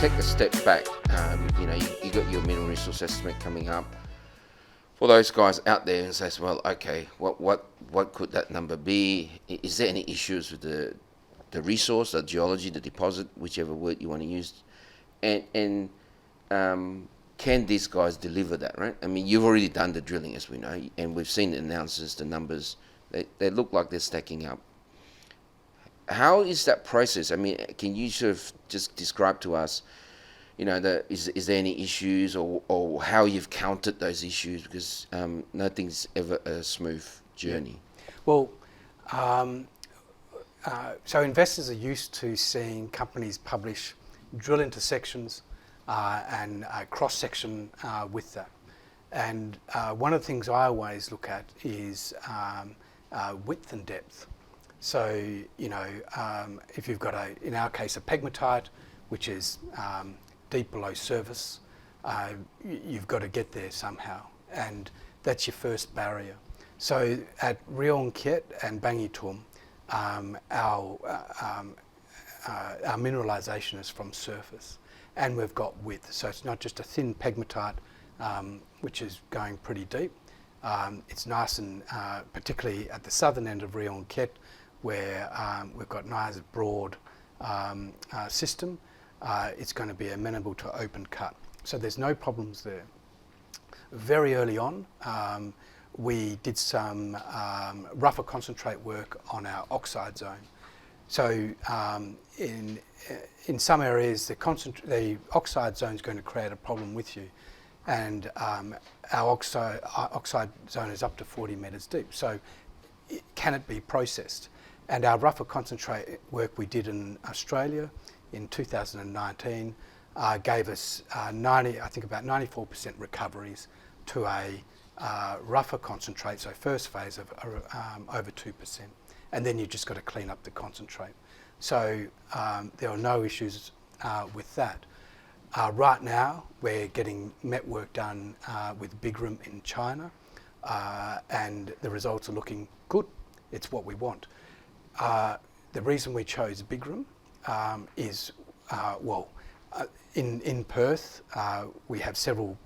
take a step back, you got your mineral resource estimate coming up. For those guys out there and says, well, okay, what could that number be? Is there any issues with the resource, the geology, the deposit, whichever word you want to use, and can these guys deliver that, right? I mean, you've already done the drilling, as we know, and we've seen the analysis, the numbers. They look like they're stacking up. How is that process? I mean, can you sort of just describe to us, is there any issues or how you've counted those issues? Because nothing's ever a smooth journey. Well, so investors are used to seeing companies publish drill intersections and cross-section with that. And one of the things I always look at is width and depth. So, if you've got in our case, a pegmatite, which is deep below surface, you've got to get there somehow. And that's your first barrier. So at Rion Kiet and Bangitum, our mineralisation is from surface, and we've got width. So it's not just a thin pegmatite, which is going pretty deep. It's nice and particularly at the southern end of Rion Kiet, where we've got nice broad system, it's going to be amenable to open cut. So there's no problems there. Very early on, we did some rougher concentrate work on our oxide zone. So in some areas, the oxide zone is going to create a problem with you, and our oxide zone is up to 40 metres deep. So can it be processed? And our rougher concentrate work we did in Australia in 2019 gave us about 94% recoveries to a rougher concentrate, so first phase of over 2%. And then you just got to clean up the concentrate. So there are no issues with that. Right now, we're getting met work done with Bigram in China, and the results are looking good. It's what we want. The reason we chose Bigram is, in Perth, we have several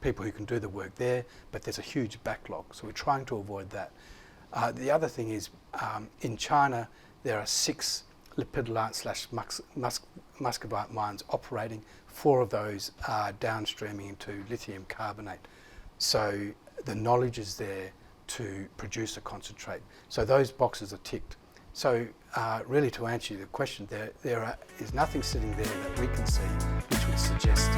people who can do the work there, but there's a huge backlog, so we're trying to avoid that. The other thing is, in China, there are 6 lepidolite/muscovite mines operating. 4 of those are downstreaming into lithium carbonate. So the knowledge is there to produce a concentrate. So those boxes are ticked. So really, to answer the question, there is nothing sitting there that we can see which would suggest